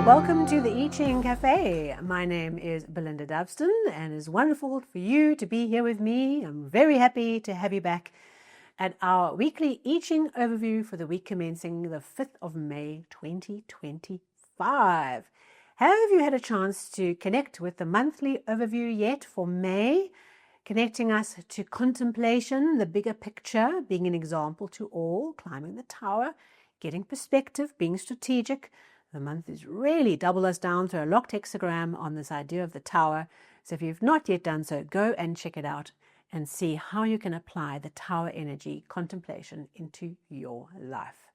Welcome to the I Ching Cafe. My name is Belinda Dovston and it's wonderful for you to be here with me. I'm very happy to have you back at our weekly I Ching overview for the week commencing the 5th of May 2025. Have you had a chance to connect with the monthly overview yet for May? Connecting us to contemplation, the bigger picture, being an example to all, climbing the tower, getting perspective, being strategic. The month is really double us down through a locked hexagram on this idea of the tower. So if you've not yet done so, go and check it out and see how you can apply the tower energy contemplation into your life.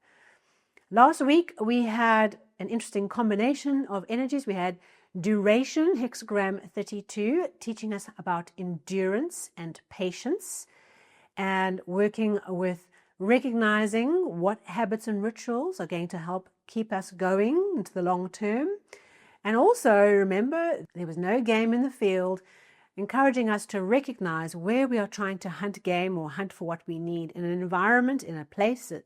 Last week, we had an interesting combination of energies. We had duration, hexagram 32, teaching us about endurance and patience, and working with recognizing what habits and rituals are going to help keep us going into the long term. And also, remember, there was no game in the field, encouraging us to recognize where we are trying to hunt game or hunt for what we need in an environment, in a place that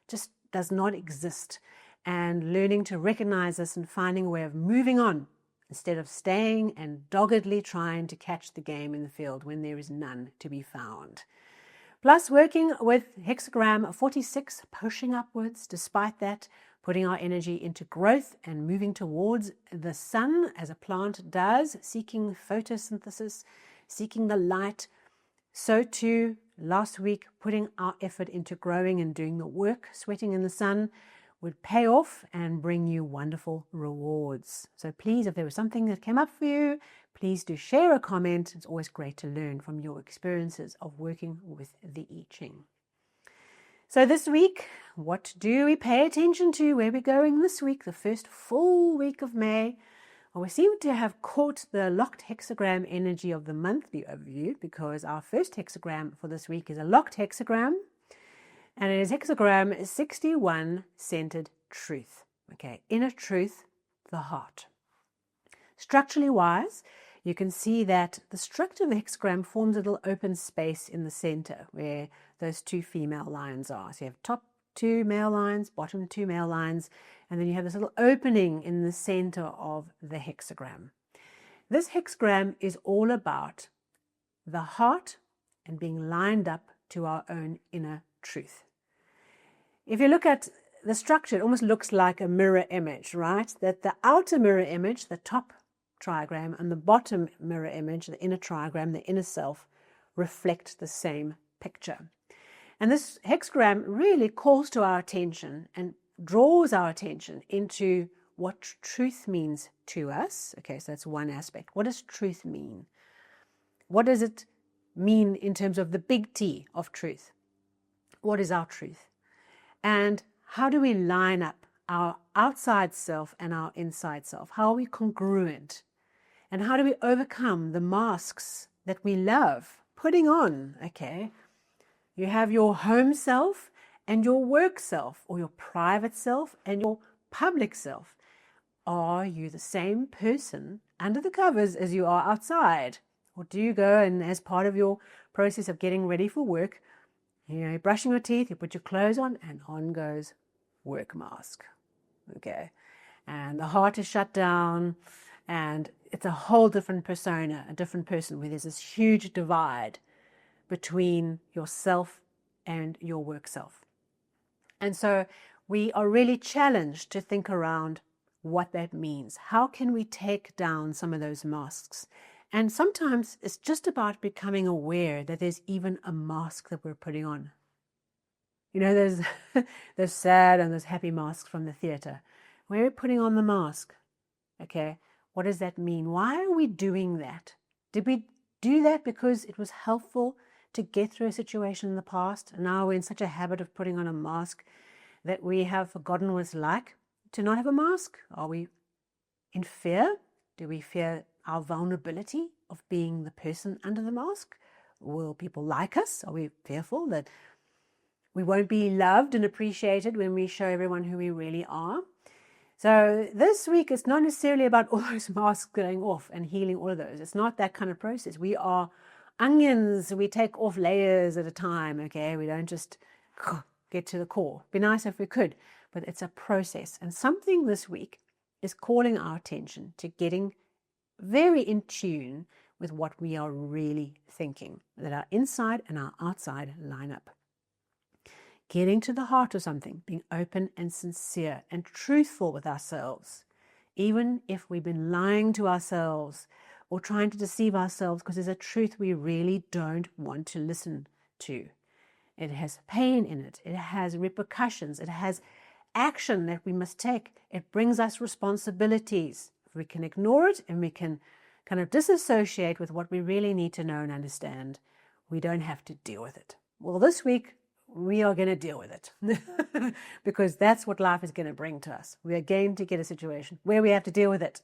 just does not exist, and learning to recognize this and finding a way of moving on instead of staying and doggedly trying to catch the game in the field when there is none to be found. Plus, working with hexagram 46, pushing upwards, despite that, putting our energy into growth and moving towards the sun as a plant does, seeking photosynthesis, seeking the light. So too, last week, putting our effort into growing and doing the work, sweating in the sun, would pay off and bring you wonderful rewards. So please, if there was something that came up for you, please do share a comment. It's always great to learn from your experiences of working with the I Ching. So this week, what do we pay attention to? Where are we going this week, the first full week of May? Well, we seem to have caught the locked hexagram energy of the monthly overview because our first hexagram for this week is a locked hexagram, and it is hexagram 61, centered truth. Okay, inner truth, the heart. Structurally wise, you can see that the structure of the hexagram forms a little open space in the center where those two female lines are. So you have top two male lines, bottom two male lines, and then you have this little opening in the center of the hexagram. This hexagram is all about the heart and being lined up to our own inner truth. If you look at the structure, it almost looks like a mirror image, right? That the outer mirror image, the top trigram, and the bottom mirror image, the inner trigram, the inner self, reflect the same picture. And this hexagram really calls to our attention and draws our attention into what truth means to us. Okay, so that's one aspect. What does truth mean? What does it mean in terms of the big T of truth? What is our truth? And how do we line up our outside self and our inside self? How are we congruent? And how do we overcome the masks that we love putting on? Okay, you have your home self and your work self, or your private self and your public self. Are you the same person under the covers as you are outside? Or do you go and, as part of your process of getting ready for work, you're brushing your teeth, you put your clothes on goes work mask. Okay, and the heart is shut down, and it's a whole different persona, a different person, where there's this huge divide between yourself and your work self. And so we are really challenged to think around what that means. How can we take down some of those masks? And sometimes it's just about becoming aware that there's even a mask that we're putting on. You know, there's those sad and those happy masks from the theater. We're putting on the mask. Okay, what does that mean? Why are we doing that? Did we do that because it was helpful to get through a situation in the past? And now we're in such a habit of putting on a mask that we have forgotten what it's like to not have a mask? Are we in fear? Do we fear our vulnerability of being the person under the mask? Will people like us? Are we fearful that we won't be loved and appreciated when we show everyone who we really are? So this week, it's not necessarily about all those masks going off and healing all of those. It's not that kind of process. We are onions. We take off layers at a time, okay? We don't just get to the core. Be nice if we could, but it's a process. And something this week is calling our attention to getting very in tune with what we are really thinking, that our inside and our outside line up. Getting to the heart of something, being open and sincere and truthful with ourselves, even if we've been lying to ourselves or trying to deceive ourselves because there's a truth we really don't want to listen to. It has pain in it. It has repercussions. It has action that we must take. It brings us responsibilities. We can ignore it and we can kind of disassociate with what we really need to know and understand. We don't have to deal with it. Well, this week, we are going to deal with it because that's what life is going to bring to us. We are going to get a situation where we have to deal with it.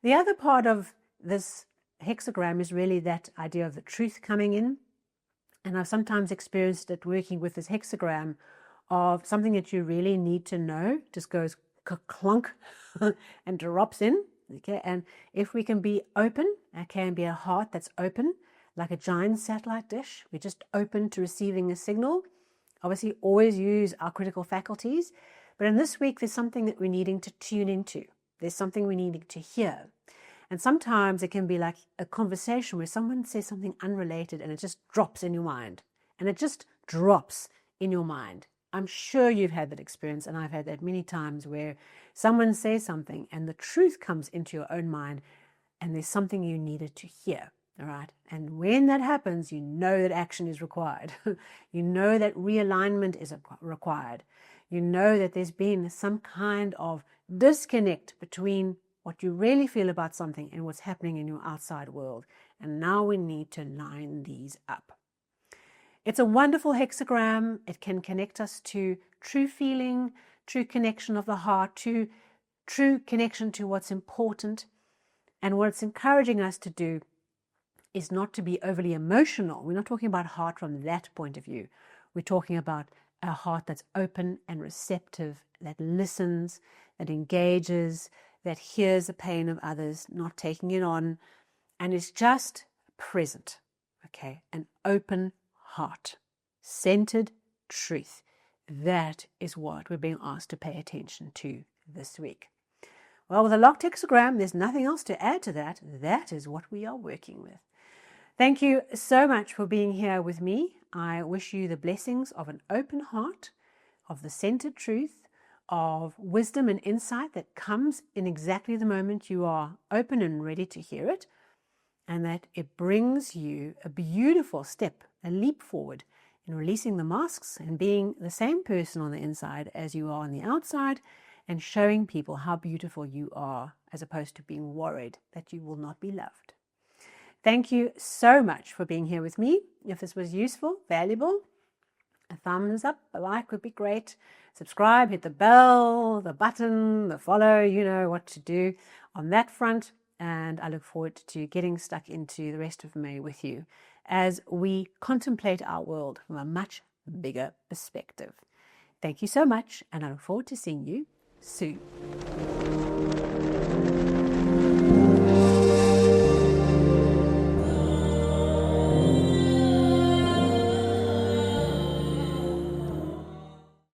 The other part of this hexagram is really that idea of the truth coming in. And I've sometimes experienced it working with this hexagram of something that you really need to know, just goes clunk and drops in. Okay, and if we can be open, it can be a heart that's open, like a giant satellite dish. We're just open to receiving a signal. Obviously, always use our critical faculties. But in this week, there's something that we're needing to tune into. There's something we're needing to hear. And sometimes it can be like a conversation where someone says something unrelated and it just drops in your mind. And it just drops in your mind. I'm sure you've had that experience, and I've had that many times where someone says something and the truth comes into your own mind and there's something you needed to hear. All right. And when that happens, you know that action is required. You know that realignment is required. You know that there's been some kind of disconnect between what you really feel about something and what's happening in your outside world. And now we need to line these up. It's a wonderful hexagram. It can connect us to true feeling, true connection of the heart, to true connection to what's important. And what it's encouraging us to do is not to be overly emotional. We're not talking about heart from that point of view. We're talking about a heart that's open and receptive, that listens, that engages, that hears the pain of others, not taking it on, and is just present. Okay, an open heart, centered truth. That is what we're being asked to pay attention to this week. Well, with a locked hexagram, there's nothing else to add to that. That is what we are working with. Thank you so much for being here with me. I wish you the blessings of an open heart, of the centered truth, of wisdom and insight that comes in exactly the moment you are open and ready to hear it, and that it brings you a beautiful step, a leap forward in releasing the masks and being the same person on the inside as you are on the outside, and showing people how beautiful you are, as opposed to being worried that you will not be loved. Thank you so much for being here with me. If this was useful, valuable, a thumbs up, a like would be great. Subscribe, hit the bell, the button, the follow, you know what to do on that front. And I look forward to getting stuck into the rest of May with you as we contemplate our world from a much bigger perspective. Thank you so much, and I look forward to seeing you soon.